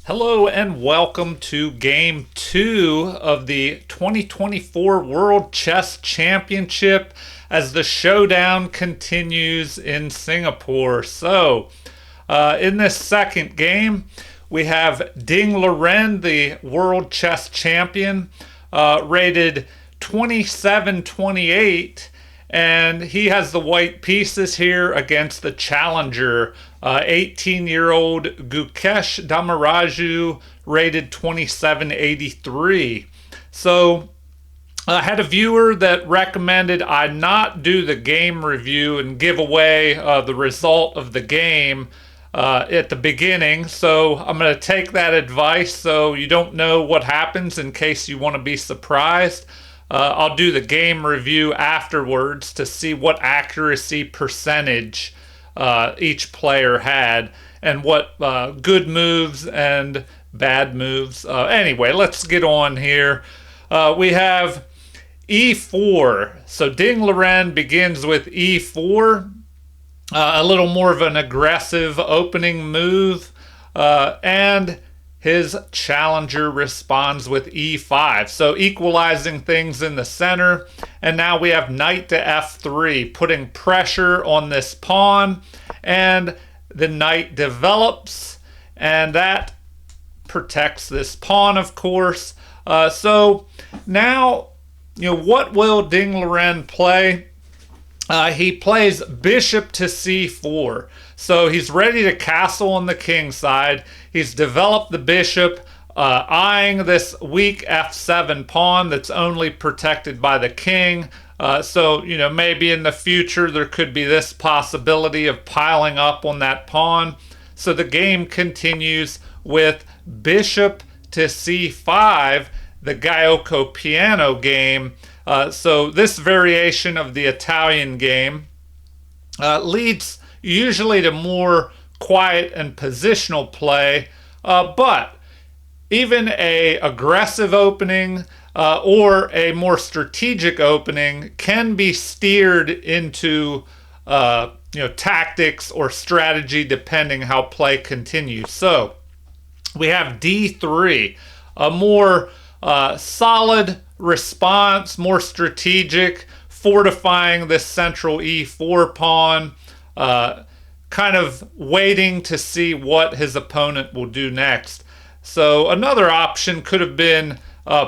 Hello and welcome to Game 2 of the 2024 World Chess Championship as the Showdown continues in Singapore. In this second game, we have Ding Liren, the World Chess Champion, rated 27-28, and he has the white pieces here against the challenger, 18-year-old Gukesh Damaraju, rated 2783. So I had a viewer that recommended I not do the game review and give away the result of the game at the beginning. So I'm going to take that advice so you don't know what happens in case you want to be surprised. I'll do the game review afterwards to see what accuracy percentage each player had and what good moves and bad moves. Anyway, let's get on here. We have e4. So Ding Liren begins with e4, a little more of an aggressive opening move, and his challenger responds with e5, so equalizing things in the center. And now we have knight to f3, putting pressure on this pawn, and the knight develops, and that protects this pawn, of course. So now, what will Ding Liren play? He plays bishop to c4. So he's ready to castle on the king side. He's developed the bishop, eyeing this weak f7 pawn that's only protected by the king. So maybe in the future there could be this possibility of piling up on that pawn. So the game continues with bishop to c5, the Gyoko piano game. So this variation of the Italian game leads usually to more quiet and positional play, but even a aggressive opening or a more strategic opening can be steered into tactics or strategy depending how play continues. So we have d3, a more solid response, more strategic, fortifying this central e4 pawn, kind of waiting to see what his opponent will do next. So another option could have been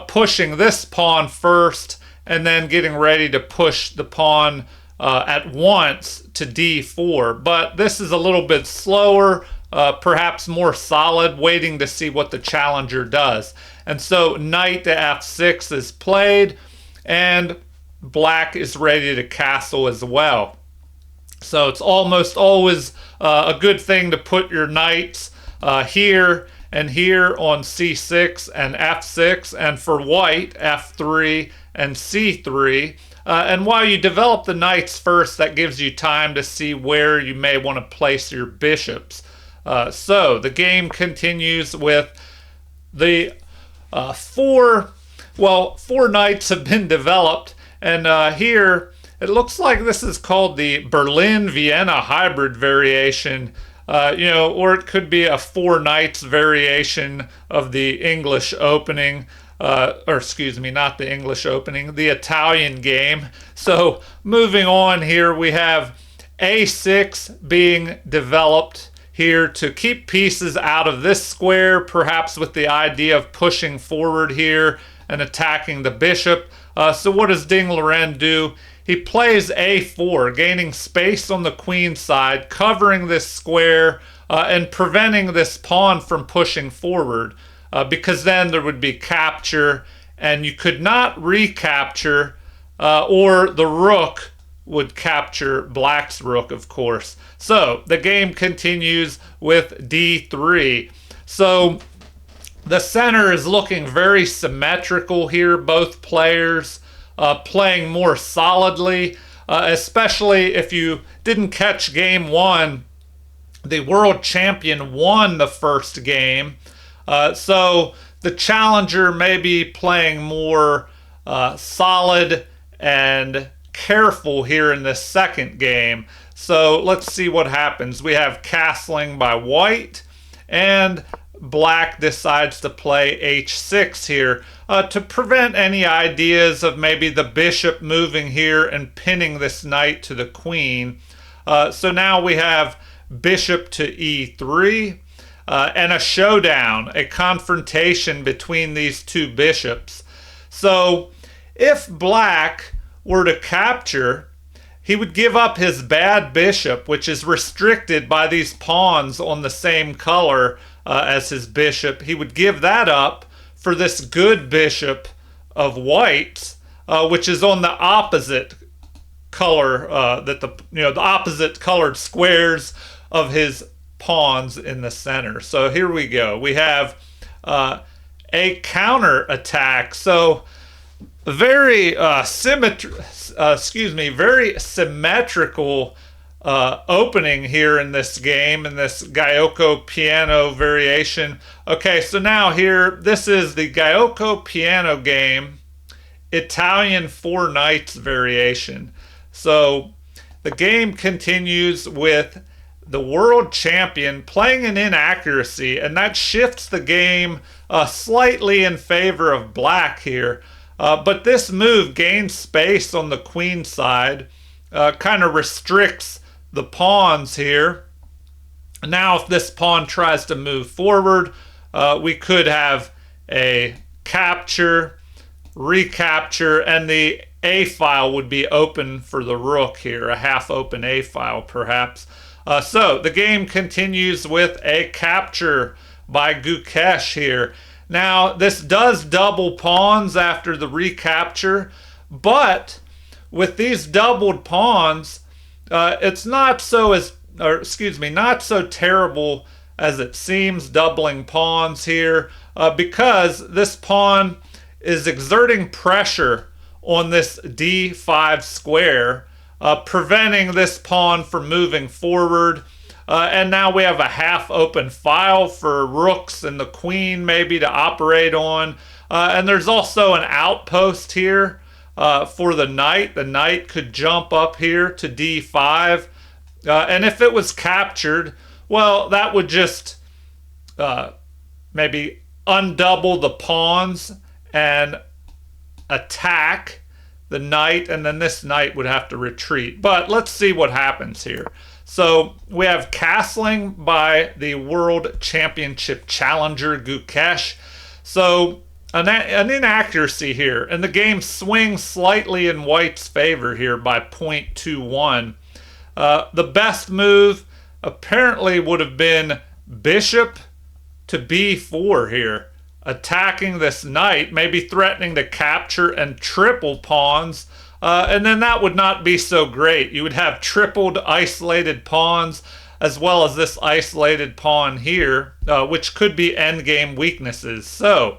pushing this pawn first and then getting ready to push the pawn at once to d4. But this is a little bit slower, perhaps more solid, waiting to see what the challenger does. And so knight to f6 is played, and black is ready to castle as well. So it's almost always a good thing to put your knights here and here on c6 and f6, and for white, f3 and c3. And while you develop the knights first, that gives you time to see where you may want to place your bishops. So the game continues with the four knights have been developed, and here it looks like this is called the Berlin-Vienna hybrid variation, or it could be a four knights variation of the English opening, or excuse me, not the English opening, the Italian game. So moving on here, we have a6 being developed here to keep pieces out of this square, perhaps with the idea of pushing forward here and attacking the bishop. So what does Ding Liren do? He plays a4, gaining space on the queen side, covering this square and preventing this pawn from pushing forward, because then there would be capture, and you could not recapture, or the rook would capture black's rook, of course. So the game continues with d3. So the center is looking very symmetrical here, both players playing more solidly, especially if you didn't catch game one. The world champion won the first game, so the challenger may be playing more solid and careful here in this second game. So let's see what happens. We have castling by white, and black decides to play h6 here to prevent any ideas of maybe the bishop moving here and pinning this knight to the queen. So now we have bishop to e3 and a showdown, a confrontation between these two bishops. So if black were to capture, he would give up his bad bishop, which is restricted by these pawns on the same color as his bishop. He would give that up for this good bishop of whites, which is on the opposite color, the opposite colored squares of his pawns in the center. So here we go. We have a counter attack. So very very symmetrical opening here in this game, in this Giuoco piano variation. Okay, so now here, this is the Giuoco piano game, Italian four knights variation. So the game continues with the world champion playing an inaccuracy, and that shifts the game slightly in favor of black here. But this move gains space on the queen side, kind of restricts the pawns here. Now if this pawn tries to move forward, we could have a capture, recapture, and the A file would be open for the rook here, a half open A file perhaps. So the game continues with a capture by Gukesh here. Now this does double pawns after the recapture, but with these doubled pawns, it's not so terrible as it seems, doubling pawns here, because this pawn is exerting pressure on this d5 square, preventing this pawn from moving forward. And now we have a half open file for rooks and the queen maybe to operate on. And there's also an outpost here for the knight. The knight could jump up here to d5. And if it was captured, well, that would just maybe undouble the pawns and attack the knight, and then this knight would have to retreat. But let's see what happens here. So we have castling by the World Championship challenger Gukesh. So an inaccuracy here, and the game swings slightly in white's favor here by 0.21. The best move apparently would have been bishop to b4 here, attacking this knight, maybe threatening to capture and triple pawns, and then that would not be so great. You would have tripled isolated pawns as well as this isolated pawn here, which could be endgame weaknesses. So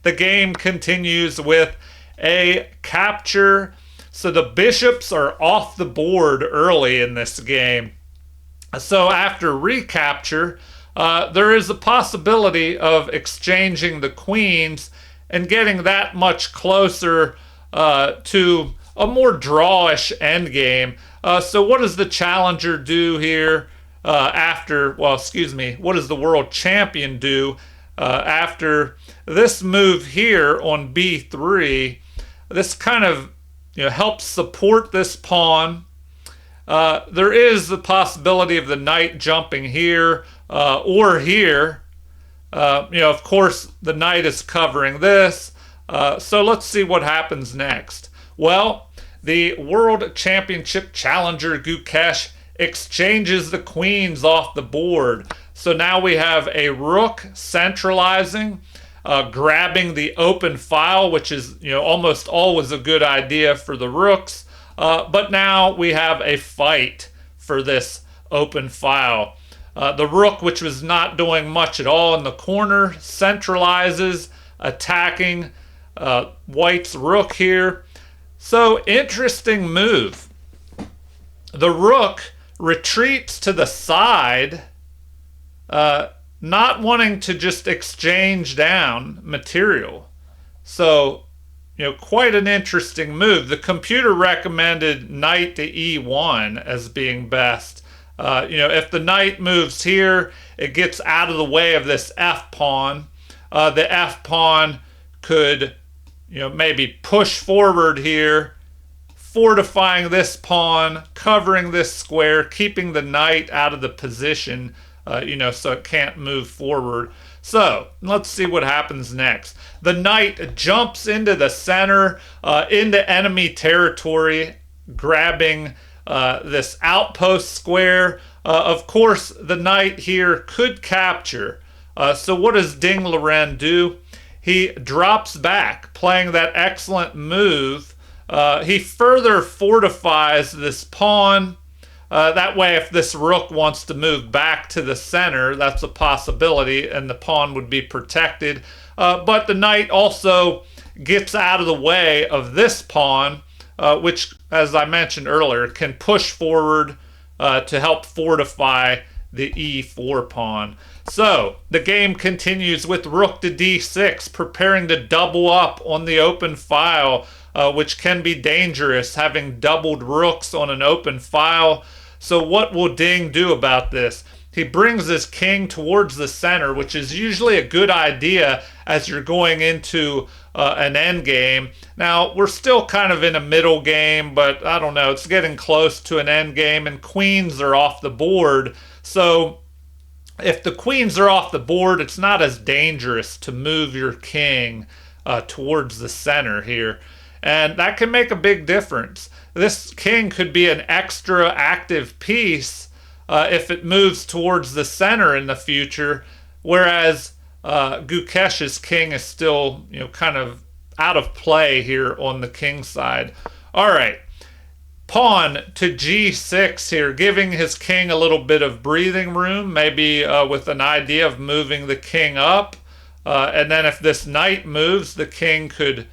the game continues with a capture. So the bishops are off the board early in this game. So after recapture, there is a possibility of exchanging the queens and getting that much closer to a more drawish endgame. So what does the challenger do here what does the world champion do after this move here on b3? This kind of helps support this pawn. There is the possibility of the knight jumping here or here. Of course, the knight is covering this. So let's see what happens next. Well, the World Championship challenger Gukesh exchanges the queens off the board. So now we have a rook centralizing, grabbing the open file, which is almost always a good idea for the rooks. But now we have a fight for this open file. The rook, which was not doing much at all in the corner, centralizes, attacking white's rook here. So interesting move. The rook retreats to the side, not wanting to just exchange down material. So quite an interesting move. The computer recommended knight to e1 as being best. If the knight moves here, it gets out of the way of this f-pawn. The f-pawn could, maybe push forward here, fortifying this pawn, covering this square, keeping the knight out of the position, so it can't move forward. So let's see what happens next. The knight jumps into the center, into enemy territory, grabbing this outpost square. Of course, the knight here could capture. So what does Ding Liren do? He drops back, playing that excellent move. He further fortifies this pawn. That way, if this rook wants to move back to the center, that's a possibility, and the pawn would be protected. But the knight also gets out of the way of this pawn, which, as I mentioned earlier, can push forward to help fortify the e4 pawn. So the game continues with rook to d6, preparing to double up on the open file, which can be dangerous, having doubled rooks on an open file. So what will Ding do about this? He brings his king towards the center, which is usually a good idea as you're going into an end game. Now, we're still kind of in a middle game, but I don't know, it's getting close to an end game, and queens are off the board. So if the queens are off the board, it's not as dangerous to move your king towards the center here. And that can make a big difference. This king could be an extra active piece if it moves towards the center in the future, whereas Gukesh's king is still, kind of out of play here on the king side. All right, pawn to g6 here, giving his king a little bit of breathing room, maybe with an idea of moving the king up. And then if this knight moves, the king could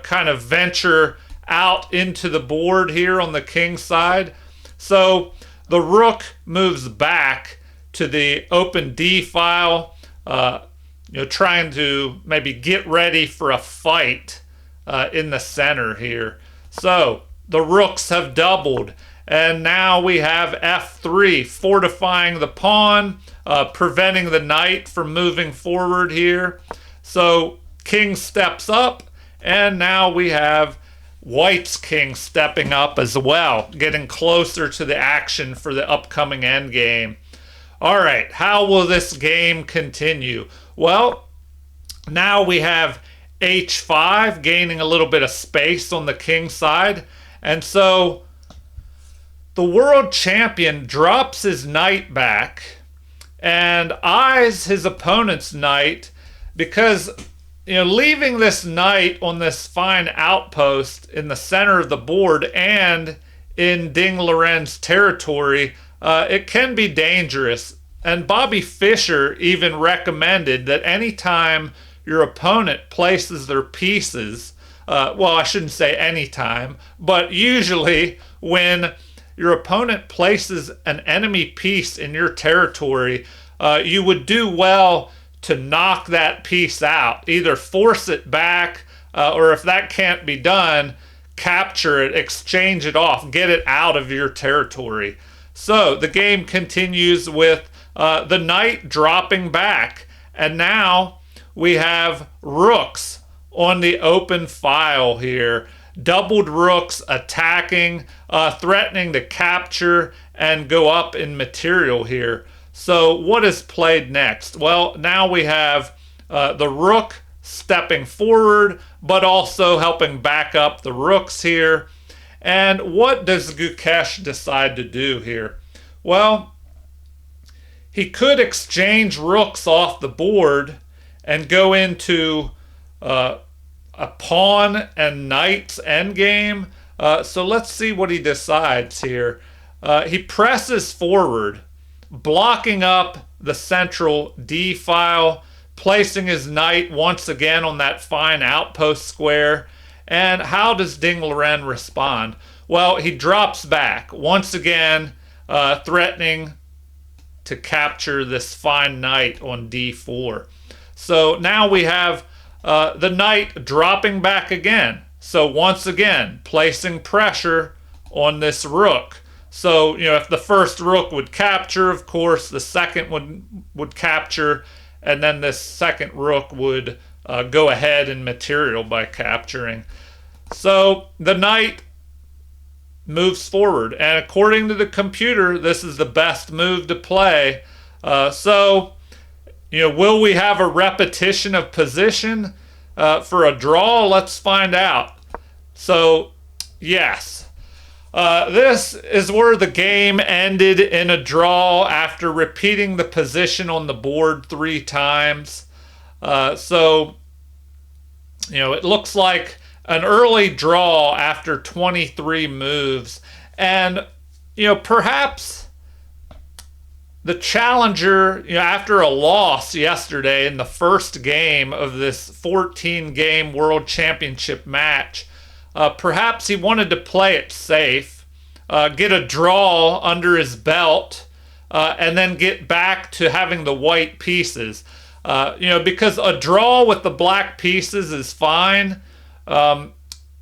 kind of venture out into the board here on the king side. So the rook moves back to the open d file, trying to maybe get ready for a fight in the center here. So the rooks have doubled, and now we have f3, fortifying the pawn, preventing the knight from moving forward here. So king steps up, and now we have white's king stepping up as well, getting closer to the action for the upcoming endgame. All right, how will this game continue? Well, now we have h5, gaining a little bit of space on the king side. And so the world champion drops his knight back and eyes his opponent's knight, because leaving this knight on this fine outpost in the center of the board and in Ding Liren's territory, it can be dangerous. And Bobby Fischer even recommended that anytime your opponent places their pieces, well, I shouldn't say anytime, but usually when your opponent places an enemy piece in your territory, you would do well to knock that piece out, either force it back, or if that can't be done, capture it, exchange it off, get it out of your territory. So the game continues with the knight dropping back, and now we have rooks on the open file here. Doubled rooks attacking, threatening to capture and go up in material here. So what is played next? Well, now we have the rook stepping forward, but also helping back up the rooks here. And what does Gukesh decide to do here? Well, he could exchange rooks off the board and go into a pawn and knight's endgame. So let's see what he decides here. He presses forward, blocking up the central d file, placing his knight once again on that fine outpost square. And how does Ding Liren respond? Well, he drops back, once again threatening to capture this fine knight on d4. So now we have the knight dropping back again. So once again, placing pressure on this rook. So, if the first rook would capture, of course, the second would capture, and then this second rook would go ahead and material by capturing. So the knight moves forward, and according to the computer, this is the best move to play. So, will we have a repetition of position for a draw? Let's find out. So, yes. This is where the game ended in a draw after repeating the position on the board 3 times. So, it looks like an early draw after 23 moves. And, perhaps the challenger, after a loss yesterday in the first game of this 14-game World Championship match, perhaps he wanted to play it safe, get a draw under his belt, and then get back to having the white pieces. Because a draw with the black pieces is fine.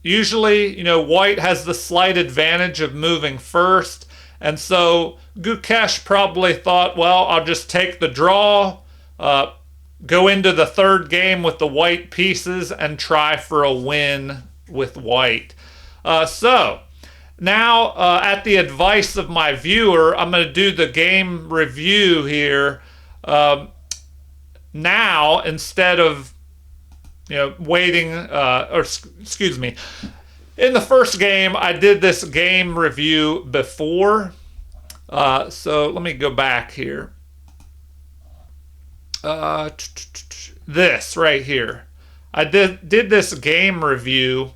Usually, white has the slight advantage of moving first. And so Gukesh probably thought, well, I'll just take the draw, go into the third game with the white pieces, and try for a win with white. So now, at the advice of my viewer, I'm going to do the game review here now instead of waiting, excuse me. In the first game, I did this game review before. So let me go back here. This right here. I did this game review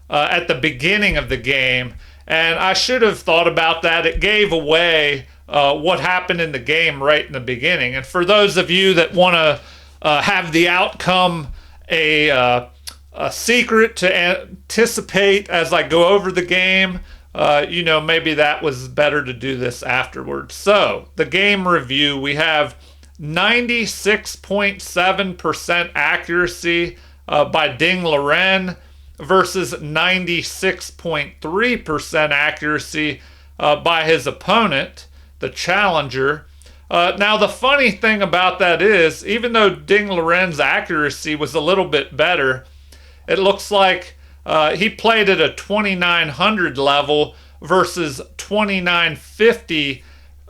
at the beginning of the game, and I should have thought about that. It gave away what happened in the game right in the beginning. And for those of you that want to have the outcome a secret to anticipate as I go over the game, maybe that was better to do this afterwards. So the game review, we have 96.7% accuracy by Ding Liren versus 96.3% accuracy by his opponent, the challenger. Now, the funny thing about that is, even though Ding Liren's accuracy was a little bit better, it looks like he played at a 2900 level versus 2950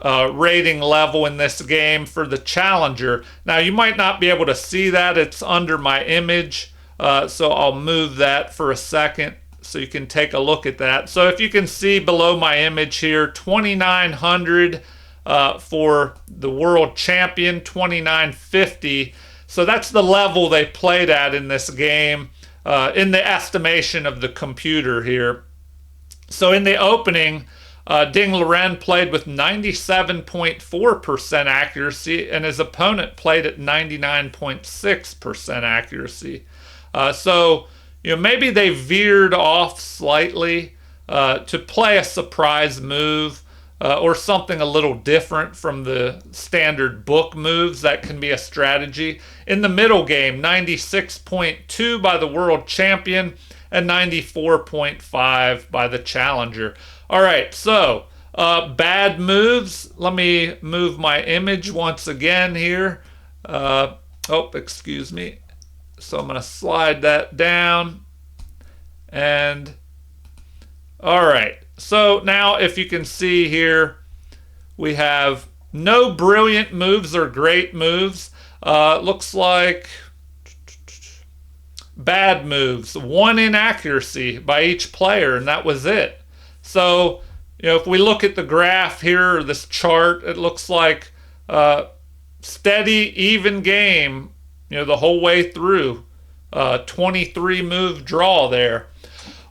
rating level in this game for the challenger. Now, you might not be able to see that. It's under my image, so I'll move that for a second so you can take a look at that. So if you can see below my image here, 2900 for the world champion, 2950. So that's the level they played at in this game, in the estimation of the computer here. So in the opening, Ding Liren played with 97.4% accuracy, and his opponent played at 99.6% accuracy. So maybe they veered off slightly to play a surprise move. Or something a little different from the standard book moves. That can be a strategy. In the middle game, 96.2 by the world champion and 94.5 by the challenger. All right, so bad moves. Let me move my image once again here. Excuse me. So I'm going to slide that down. And all right. So now if you can see here, we have no brilliant moves or great moves. Looks like bad moves, 1 inaccuracy by each player, and that was it. So, if we look at the graph here, or this chart, it looks like steady, even game, the whole way through. 23 move draw there.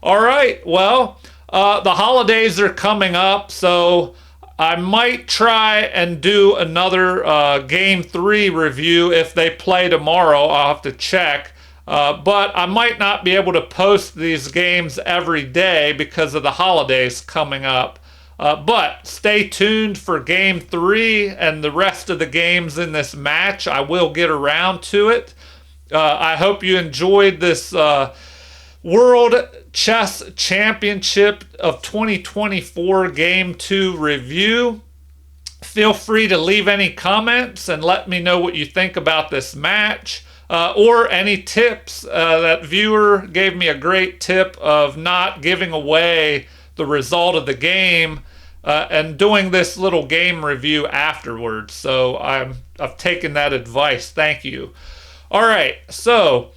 All right, well, the holidays are coming up, so I might try and do another Game 3 review if they play tomorrow. I'll have to check. But I might not be able to post these games every day because of the holidays coming up. But stay tuned for Game 3 and the rest of the games in this match. I will get around to it. I hope you enjoyed this World Chess Championship of 2024 Game 2 review. Feel free to leave any comments and let me know what you think about this match. Or any tips. That viewer gave me a great tip of not giving away the result of the game and doing this little game review afterwards. So I've taken that advice. Thank you. All right, so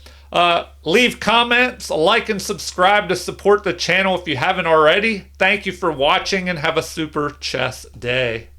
leave comments, like, and subscribe to support the channel if you haven't already. Thank you for watching and have a super chess day.